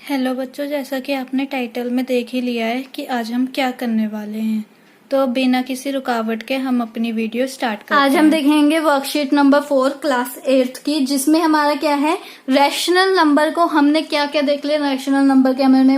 Hello बच्चों, जैसा कि आपने टाइटल में देख ही लिया है कि आज हम क्या करने वाले हैं। तो बिना किसी रुकावट के हम अपनी वीडियो स्टार्ट करते हैं। आज हम देखेंगे वर्कशीट नंबर 4 क्लास 8 की, जिसमें हमारा क्या है, रैशनल नंबर को हमने क्या क्या देख लिया। रैशनल नंबर के हमने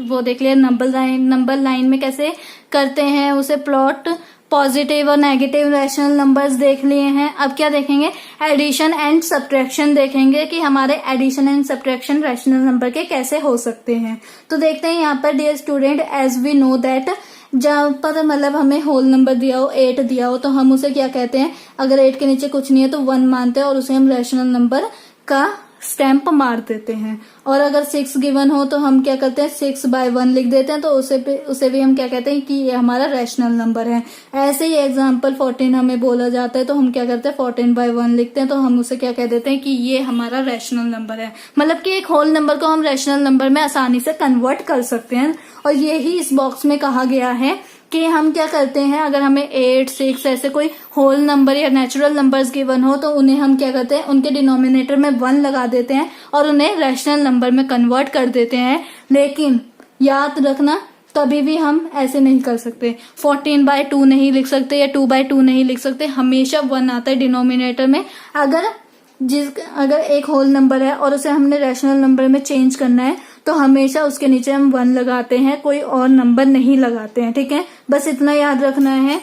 वो देख लिया, नंबर लाइन में कैसे करते हैं उसे प्लॉट, पॉजिटिव और नेगेटिव रैशनल नंबर्स देख लिए हैं। अब क्या देखेंगे, एडिशन एंड सब्ट्रैक्शन देखेंगे कि हमारे addition and subtraction rational number के कैसे हो सकते हैं। तो देखते हैं यहाँ पर, dear student, as we know that जहाँ पर मतलब हमें होल नंबर दिया हो, 8 दिया हो, तो हम उसे क्या कहते हैं, अगर 8 के नीचे कुछ नहीं है तो 1 मानते हैं और उसे हम रैशनल नंबर का स्टैंप मार देते हैं। और अगर 6 गिवन हो तो हम क्या करते हैं, 6/1 लिख देते हैं, तो उसे भी हम क्या कहते हैं कि ये हमारा रैशनल नंबर है। ऐसे ही एग्जांपल 14 हमें बोला जाता है तो हम क्या करते हैं, 14/1 लिखते हैं, तो हम उसे क्या कह देते हैं कि ये हमारा रैशनल नंबर है। मतलब कि एक होल नंबर को हम रैशनल नंबर में आसानी से कन्वर्ट कर सकते हैं। और यही इस बॉक्स में कहा गया है कि हम क्या करते हैं, अगर हमें 8, 6 ऐसे कोई होल नंबर या नेचुरल नंबर्स गिवन हो तो उन्हें हम क्या करते हैं, उनके डिनोमिनेटर में 1 लगा देते हैं और उन्हें रैशनल नंबर में कन्वर्ट कर देते हैं। लेकिन याद रखना, कभी भी हम ऐसे नहीं कर सकते, 14/2 नहीं लिख सकते या 2/2 नहीं लिख सकते, हमेशा 1 आता है डिनोमिनेटर में। अगर एक होल नंबर है और उसे हमने रैशनल नंबर में चेंज करना है तो हमेशा उसके नीचे हम 1 लगाते हैं, कोई और नंबर नहीं लगाते हैं। ठीक है, बस इतना याद रखना है।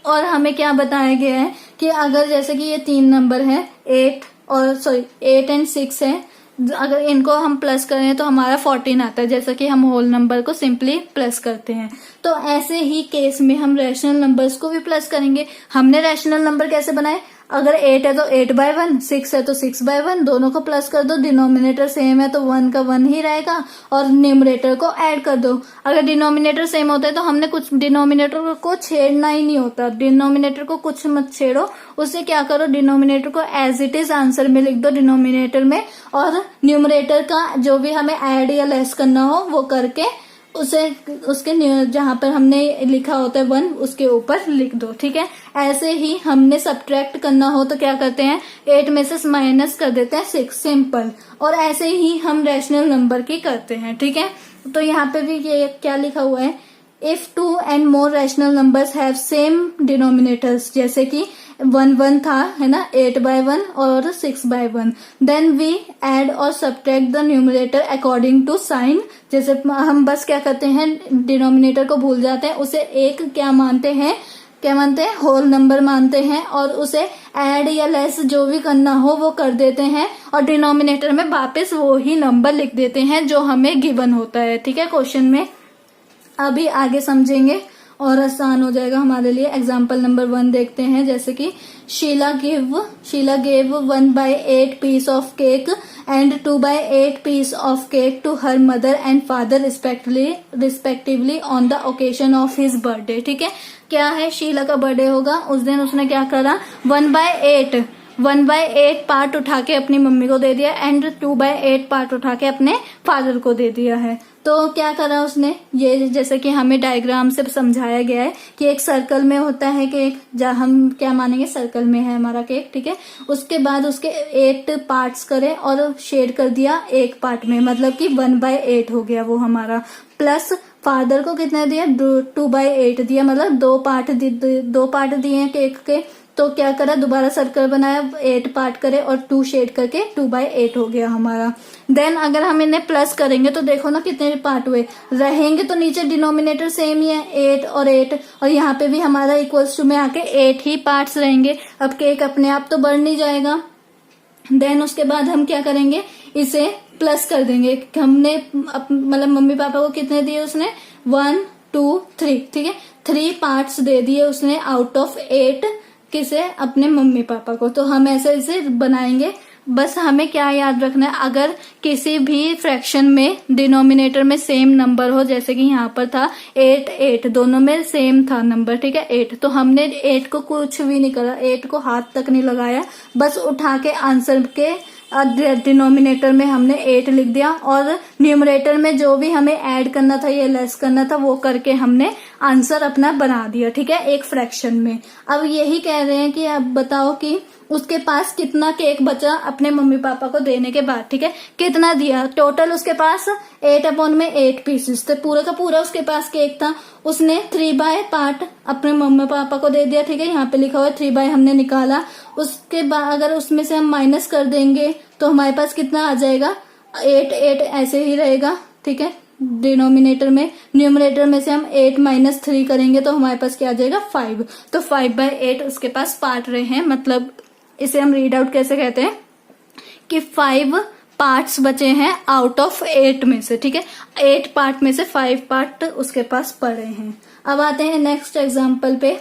और हमें क्या बताया गया है कि अगर जैसे कि ये 3 नंबर है, 8 एंड 6 है, अगर इनको हम प्लस करें तो हमारा 14 आता है, जैसा कि हम होल नंबर को सिंपली प्लस करते हैं। तो ऐसे ही केस में हम रैशनल नंबर्स को भी प्लस करेंगे। हमने रैशनल नंबर कैसे बनाए, अगर 8 है तो 8/1, 6 है तो 6/1, दोनों को प्लस कर दो, डिनोमिनेटर सेम है तो 1 का 1 ही रहेगा और न्यूमरेटर को ऐड कर दो। अगर डिनोमिनेटर सेम होता है तो हमने कुछ डिनोमिनेटर को छेड़ना ही नहीं होता, डिनोमिनेटर को कुछ मत छेड़ो, उससे क्या करो, डिनोमिनेटर को एज इट इज आंसर में लिख दो डिनोमिनेटर में, और न्यूमरेटर का जो भी हमें ऐड या लेस करना हो वो करके उसके जहां पर हमने लिखा होता है 1 उसके ऊपर लिख दो। ठीक है, ऐसे ही हमने सब्ट्रैक्ट करना हो तो क्या करते हैं, 8 में से माइनस कर देते हैं 6, सिंपल। और ऐसे ही हम रैशनल नंबर की करते हैं। ठीक है, तो यहाँ पे भी ये क्या लिखा हुआ है, if 2 and more rational numbers have same denominators, जैसे कि 1 था, है ना, 8/1 और 6/1, then we add or subtract the numerator according to sign। जैसे हम बस क्या करते हैं, डिनोमिनेटर को भूल जाते हैं, उसे एक क्या मानते हैं, होल नंबर मानते हैं, और उसे ऐड या लेस जो भी करना हो वो कर देते हैं और डिनोमिनेटर में वापस वो ही नंबर लिख देते हैं जो हमें गिवन होता है। ठीक है, क्वेश्चन में अभी आगे समझेंगे और आसान हो जाएगा हमारे लिए। एग्जाम्पल नंबर 1 देखते हैं, जैसे कि Sheila gave 1/8 piece of cake and 2/8 piece of cake to her mother and father respectively on the occasion of his birthday। ठीक है, क्या है, शीला का बर्थडे होगा, उस दिन उसने क्या करा, 1/8 पार्ट उठा के अपनी मम्मी को दे दिया एंड 2/8 पार्ट उठा के अपने फादर को दे दिया है। तो क्या करा उसने, ये जैसे कि हमें डायग्राम से समझाया गया है कि एक सर्कल में होता है केक, जहाँ हम क्या मानेंगे, सर्कल में है हमारा केक। ठीक है, उसके बाद उसके 8 पार्ट्स करे और शेड कर दिया एक पार्ट में, मतलब कि 1/8 हो गया वो हमारा, प्लस फादर को कितने दिया, 2/8 दिया, मतलब 2 पार्ट दिए केक के। तो क्या करा, दोबारा सर्कल बनाया, 8 पार्ट करे और 2 शेड करके 2/8 हो गया हमारा। देन अगर हम इन्हें प्लस करेंगे तो देखो ना कितने पार्ट हुए, रहेंगे तो नीचे डिनोमिनेटर सेम ही है, 8 और 8, और यहाँ पे भी हमारा इक्वल्स टू में आके 8 ही पार्ट्स रहेंगे। अब केक अपने आप तो बढ़ नहीं जाएगा। देन उसके बाद हम क्या करेंगे, इसे प्लस कर देंगे। हमने मतलब मम्मी पापा को कितने दिए उसने, 1 2 3, ठीक है, 3 पार्ट्स दे दिए उसने आउट ऑफ 8, किसे, अपने मम्मी पापा को। तो हम ऐसे इसे बनाएंगे। बस हमें क्या याद रखना है, अगर किसी भी फ्रैक्शन में डिनोमिनेटर में सेम नंबर हो, जैसे कि यहाँ पर था 8 दोनों में सेम था नंबर, ठीक है, 8, तो हमने 8 को कुछ भी नहीं करा, 8 को हाथ तक नहीं लगाया, बस उठा के आंसर के डिनोमिनेटर में हमने 8 लिख दिया और न्यूमरेटर में जो भी हमें ऐड करना था या लेस करना था वो करके हमने आंसर अपना बना दिया, ठीक है, एक फ्रैक्शन में। अब यही कह रहे हैं कि अब बताओ कि उसके पास कितना केक बचा अपने मम्मी पापा को देने के बाद, ठीक है, कितना दिया। टोटल उसके पास 8/8 पीसेस थे, पूरा का पूरा उसके पास केक था। उसने 3 पार्ट अपने मम्मी पापा को दे दिया, ठीक है, यहाँ पे लिखा हुआ है 3 हमने निकाला। उसके बाद अगर उसमें से हम माइनस कर देंगे तो हमारे पास कितना आ जाएगा, 8 ऐसे ही रहेगा, ठीक है, डिनोमिनेटर में। न्यूमरेटर में से हम 8 - 3 करेंगे तो हमारे पास क्या आ जाएगा, 5। तो 5/8 उसके पास पार्ट रहे हैं। मतलब इसे हम रीड आउट कैसे कहते हैं कि 5 पार्ट्स बचे हैं आउट ऑफ 8 में से, ठीक है, 8 पार्ट में से 5 पार्ट उसके पास पड़े हैं। अब आते हैं नेक्स्ट एग्जाम्पल पे।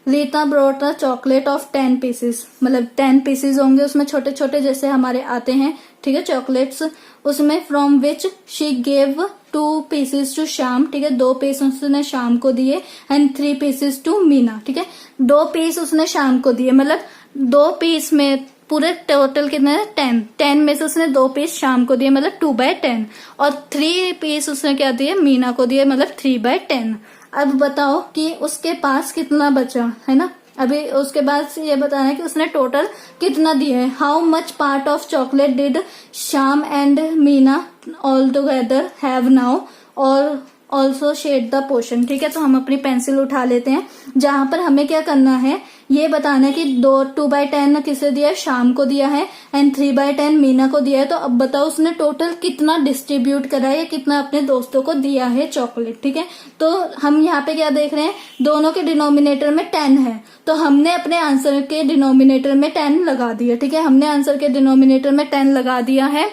Rita brought a chocolate of 10 pieces, मतलब 10 पीसेस होंगे उसमें छोटे छोटे जैसे हमारे आते हैं, ठीक है, चॉकलेट्स। उसमें from which she gave 2 pieces to Shyam, ठीक है, 2 पीस उसने शाम को दिए। एंड 3 पीसेस टू मीना, ठीक है, 2 पीस उसने शाम को दिए, मतलब 2 पीस में पूरे टोटल कितने हैं, 10 में से उसने 2 पीस शाम को दिए, मतलब 2/10। और 3 पीस उसने क्या दिए, मीना को दिए, मतलब 3/10। अब बताओ कि उसके पास कितना बचा है ना। अभी उसके बाद ये बताना है कि उसने टोटल कितना दिया है। How much part of chocolate did Shyam and Meena all together have now और ऑल्सो शेड द पोर्शन, ठीक है। तो हम अपनी पेंसिल उठा लेते हैं, जहां पर हमें क्या करना है, ये बताना है कि 2/10 किसे दिया है, शाम को दिया है, एंड 3/10 मीना को दिया है। तो अब बताओ उसने टोटल कितना डिस्ट्रीब्यूट करा है या कितना अपने दोस्तों को दिया है चॉकलेट, ठीक है। तो हम यहाँ पे क्या देख रहे हैं, दोनों के डिनोमिनेटर में 10 है, तो हमने अपने आंसर के डिनोमिनेटर में 10 लगा दिया, ठीक है, हमने आंसर के डिनोमिनेटर में 10 लगा दिया है।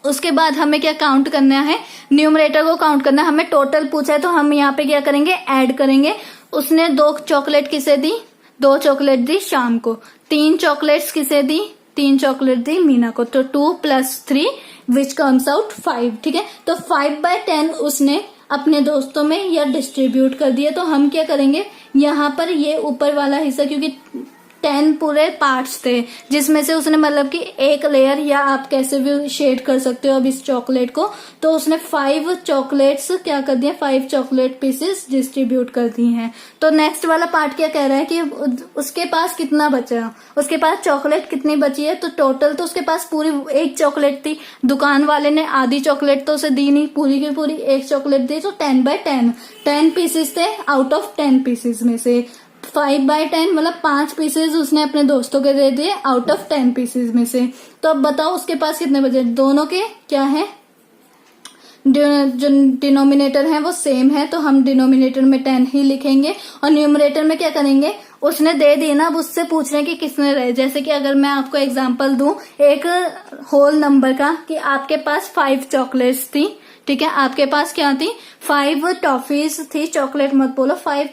उसके बाद हमें क्या काउंट करना है, न्यूमरेटर को काउंट करना है। हमें टोटल पूछा है तो हम यहाँ पे क्या करेंगे, ऐड करेंगे। उसने 2 चॉकलेट किसे दी, 2 चॉकलेट दी शाम को। 3 चॉकलेट्स किसे दी, 3 चॉकलेट दी मीना को। तो 2 + 3 विच कम्स आउट 5, ठीक है। तो 5/10 उसने अपने दोस्तों में या डिस्ट्रीब्यूट कर दिया। तो हम क्या करेंगे, यहाँ पर ये ऊपर वाला हिस्सा, क्योंकि 10 पूरे पार्ट्स थे जिसमें से उसने मतलब कि एक लेयर या आप कैसे भी शेड कर सकते हो अब इस चॉकलेट को, तो उसने 5 चॉकलेट्स क्या कर दिया, 5 चॉकलेट पीसेस डिस्ट्रीब्यूट कर दी हैं। तो नेक्स्ट वाला पार्ट क्या कह रहा है कि उसके पास कितना बचा, उसके पास चॉकलेट कितनी बची है। तो टोटल तो उसके पास पूरी 1 चॉकलेट थी, दुकान वाले ने आधी चॉकलेट तो उसे दी नहीं, पूरी की पूरी 1 चॉकलेट दी। तो 10/10 10 पीसेस थे आउट ऑफ 10 पीसेस में से। 5/10 मतलब 5 पीसेस उसने अपने दोस्तों के दे दिए आउट ऑफ 10 पीसेस में से। तो अब बताओ उसके पास कितने बचे, दोनों के क्या है, जो डिनोमिनेटर है वो सेम है, तो हम डिनोमिनेटर में 10 ही लिखेंगे। और न्यूमरेटर में क्या करेंगे, उसने दे दी ना, अब उससे पूछ रहे हैं कि किसने रहे। जैसे कि अगर मैं आपको एग्जांपल दूं एक होल नंबर का, कि आपके पास 5 चॉकलेट्स थी, ठीक है, आपके पास क्या थी, 5 टॉफीज थी, चॉकलेट मत बोलो, 5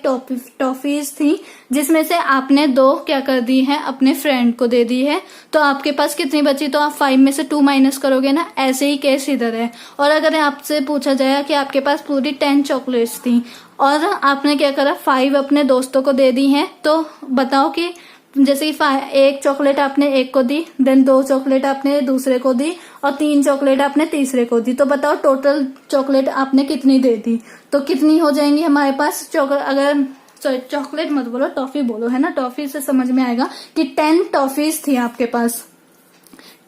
टॉफीज थी, जिसमें से आपने 2 क्या कर दी है, अपने फ्रेंड को दे दी है। तो आपके पास कितनी बची, तो आप 5 में से 2 माइनस करोगे ना, ऐसे ही केस इधर है। और अगर आपसे पूछा जाए कि आपके पास पूरी 10 चॉकलेट्स थी और आपने क्या करा, 5 अपने दोस्तों को दे दी है, तो बताओ कि जैसे कि 1 चॉकलेट आपने एक को दी, देन 2 चॉकलेट आपने दूसरे को दी, और 3 चॉकलेट आपने तीसरे को दी। तो बताओ टोटल चॉकलेट आपने कितनी दे दी, तो कितनी हो जाएंगी हमारे पास अगर चॉकलेट मत बोलो, टॉफी बोलो, है ना, टॉफी से समझ में आएगा कि 10 टॉफीज थी आपके पास।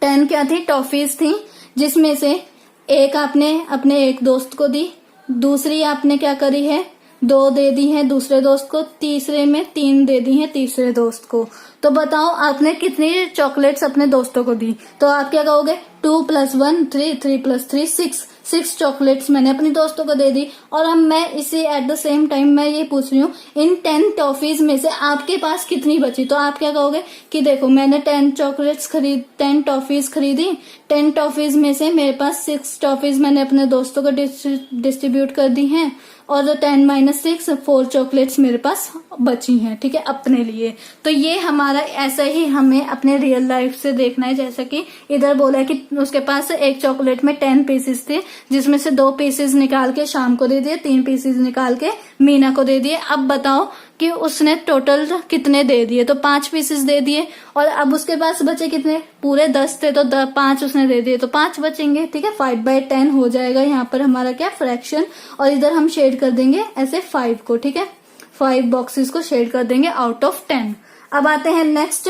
10 क्या थी, टॉफीज थी, जिसमें से एक आपने अपने एक दोस्त को दी, दूसरी आपने क्या करी है, 2 दे दी है दूसरे दोस्त को, तीसरे में 3 दे दी है तीसरे दोस्त को। तो बताओ आपने कितनी चॉकलेट्स अपने दोस्तों को दी। तो आप क्या कहोगे, 2 + 1 3, 3 + 3 6 चॉकलेट्स मैंने अपने दोस्तों को दे दी। और अब मैं इसे एट द सेम टाइम मैं ये पूछ रही हूँ, इन 10 टॉफीज में से आपके पास कितनी बची। तो आप क्या कहोगे कि देखो मैंने 10 टॉफीज खरीदी, 10 टॉफीज में से मेरे पास 6 टॉफीज मैंने अपने दोस्तों को डिस्ट्रीब्यूट कर दी हैं, और 10 - 6 4 चॉकलेट्स मेरे पास बची हैं, ठीक है, अपने लिए। तो ये हमारा ऐसा ही हमें अपने रियल लाइफ से देखना है। जैसा कि इधर बोला है कि उसके पास 1 चॉकलेट में 10 पीसेस थे, जिसमें से 2 पीसेस निकाल के शाम को दे दिए, 3 पीसेस निकाल के मीना को दे दिए। अब बताओ कि उसने टोटल कितने दे दिए, तो 5 पीसेस दे दिए और अब उसके पास बचे कितने, पूरे 10 थे तो 5 उसने दे दिए तो 5 बचेंगे। ठीक है, 5/10 हो जाएगा यहाँ पर हमारा क्या, फ्रैक्शन। और इधर हम शेड कर देंगे ऐसे 5 को। ठीक है, 5 बॉक्सेस को शेड कर देंगे आउट ऑफ 10। अब आते हैं नेक्स्ट,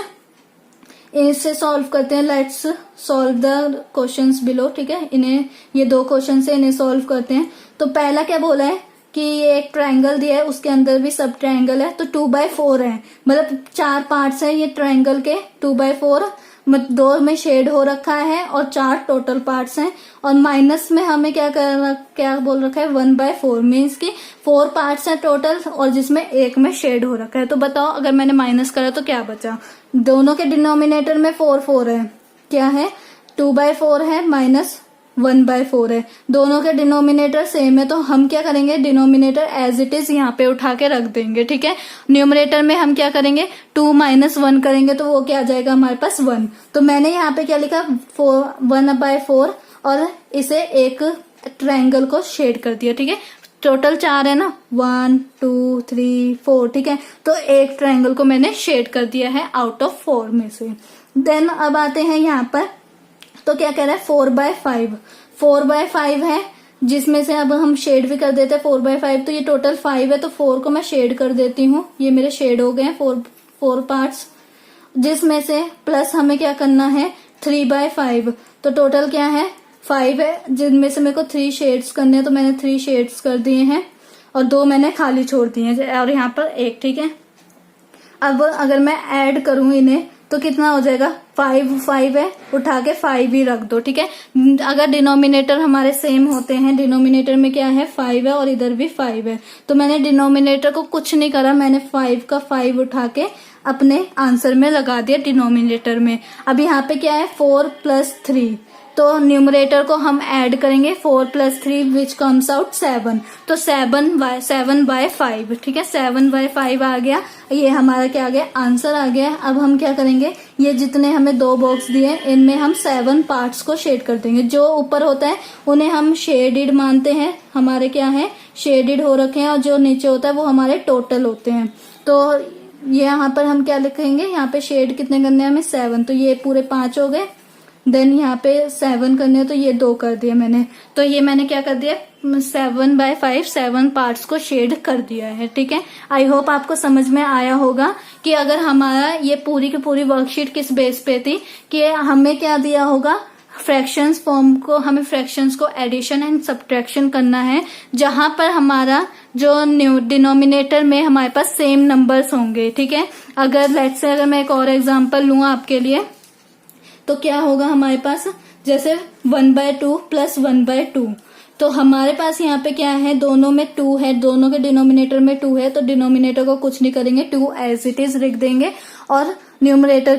इसे सॉल्व करते हैं। Let's solve the questions below. ठीक है, इन्हें, ये 2 क्वेश्चन है, इन्हें सॉल्व करते हैं। तो पहला क्या बोला है कि ये एक ट्रायंगल दिया है, उसके अंदर भी सब ट्रायंगल है, तो 2/4 है, मतलब 4 पार्ट्स है ये ट्रायंगल के। 2/4 2 में शेड हो रखा है और 4 टोटल पार्ट्स हैं। और माइनस में हमें क्या बोल रखा है, 1/4 मीन्स की 4 पार्ट्स हैं टोटल और जिसमें 1 में शेड हो रखा है। तो बताओ अगर मैंने माइनस करा तो क्या बचा, दोनों के डिनोमिनेटर में 4 है, क्या है 2/4 है माइनस 1/4 है, दोनों के डिनोमिनेटर सेम है। तो हम क्या करेंगे, डिनोमिनेटर एज इट इज यहाँ पे उठा के रख देंगे। ठीक है, न्यूमरेटर में हम क्या करेंगे, 2 - 1 करेंगे तो वो क्या आ जाएगा हमारे पास 1। तो मैंने यहाँ पे क्या लिखा, 1/4 और इसे एक ट्रायंगल को शेड कर दिया। ठीक है, टोटल 4 है ना, 1 2 3 4। ठीक है, तो एक ट्रायंगल को मैंने शेड कर दिया है आउट ऑफ 4 में से। देन अब आते हैं यहाँ पर, तो क्या कह रहा है 4/5, 4/5 है जिसमें से अब हम शेड भी कर देते हैं 4/5। तो ये टोटल 5 है तो 4 को मैं शेड कर देती हूँ, ये मेरे शेड हो गए हैं 4 पार्ट्स, जिसमें से प्लस हमें क्या करना है 3/5। तो टोटल क्या है 5 है, जिनमें से मेरे को 3 शेड्स करने हैं, तो मैंने 3 शेड्स कर दिए हैं और 2 मैंने खाली छोड़ दिए हैं और यहाँ पर 1। ठीक है, अब अगर मैं ऐड करूं इन्हें तो कितना हो जाएगा, 5 है, उठा के 5 ही रख दो। ठीक है, अगर डिनोमिनेटर हमारे सेम होते हैं, डिनोमिनेटर में क्या है 5 है और इधर भी 5 है, तो मैंने डिनोमिनेटर को कुछ नहीं करा, मैंने 5 का 5 उठा के अपने आंसर में लगा दिया डिनोमिनेटर में। अब यहाँ पे क्या है 4 + 3, तो न्यूमरेटर को हम ऐड करेंगे 4 + 3 विच कम्स आउट 7। तो 7/5। ठीक है, 7/5 आ गया, ये हमारा क्या आ गया, आंसर आ गया। अब हम क्या करेंगे, ये जितने हमें 2 बॉक्स दिए इनमें हम 7 पार्ट्स को शेड कर देंगे। जो ऊपर होता है उन्हें हम शेडेड मानते हैं, हमारे क्या है शेडेड हो रखे हैं, और जो नीचे होता है वो हमारे टोटल होते हैं। तो ये यहाँ पर हम क्या लिखेंगे, यहाँ पे शेड कितने करने हैं हमें 7, तो ये पूरे 5 हो गए। देन यहाँ पे 7 करने हैं तो ये 2 कर दिए मैंने। तो ये मैंने क्या कर दिया 7/5 7 पार्ट्स को शेड कर दिया है। ठीक है, आई होप आपको समझ में आया होगा कि अगर हमारा ये पूरी की पूरी वर्कशीट किस बेस पे थी कि हमें क्या दिया होगा, फ्रैक्शंस फॉर्म को, हमें फ्रैक्शंस को एडिशन एंड सब्ट्रैक्शन करना है, जहां पर हमारा जो डिनोमिनेटर में हमारे पास सेम नंबर्स होंगे। ठीक है, अगर लेट्स से अगर मैं एक और एग्जांपल लूं आपके लिए, तो क्या होगा हमारे पास, जैसे 1/2 + 1/2, तो हमारे पास यहाँ पे क्या है, दोनों में 2 है, दोनों के डिनोमिनेटर में 2 है, तो डिनोमिनेटर को कुछ नहीं करेंगे, 2 एज इट इज लिख देंगे और न्यूमरेटर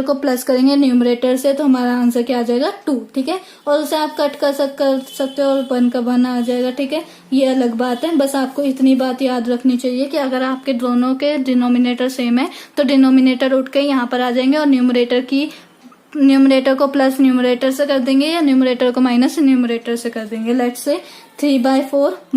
को प्लस करेंगे न्यूमरेटर से, तो हमारा आंसर क्या आ जाएगा 2। ठीक है, और उसे आप कट कर सकते हो और 1 का 1 आ जाएगा। ठीक है, ये अलग बात है, बस आपको इतनी बात याद रखनी चाहिए कि अगर आपके दोनों के डिनोमिनेटर सेम है तो डिनोमिनेटर उठ के यहाँ पर आ जाएंगे और न्यूमरेटर को प्लस न्यूमरेटर से कर देंगे या न्यूमरेटर को माइनस न्यूमरेटर से कर देंगे। लेट्स से 3/4 -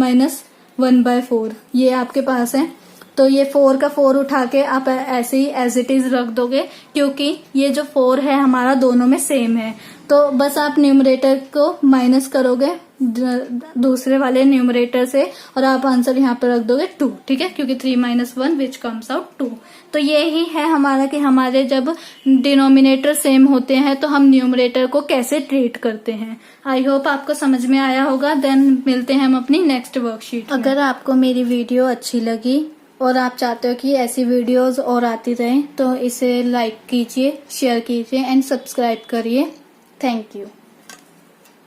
1/4 ये आपके पास है, तो ये 4 का 4 उठा के आप ऐसे ही एज इट इज रख दोगे, क्योंकि ये जो 4 है हमारा दोनों में सेम है। तो बस आप न्यूमरेटर को माइनस करोगे दूसरे वाले न्यूमरेटर से और आप आंसर यहाँ पे रख दोगे 2। ठीक है, क्योंकि 3 - 1 विच कम्स आउट 2। तो ये ही है हमारा कि हमारे जब डिनोमिनेटर सेम होते हैं तो हम न्यूमरेटर को कैसे ट्रीट करते हैं। आई होप आपको समझ में आया होगा। देन मिलते हैं हम अपनी नेक्स्ट वर्कशीट। अगर आपको मेरी वीडियो अच्छी लगी और आप चाहते हो कि ऐसी वीडियोस और आती रहें तो इसे लाइक कीजिए, शेयर कीजिए एंड सब्सक्राइब करिए। Thank you.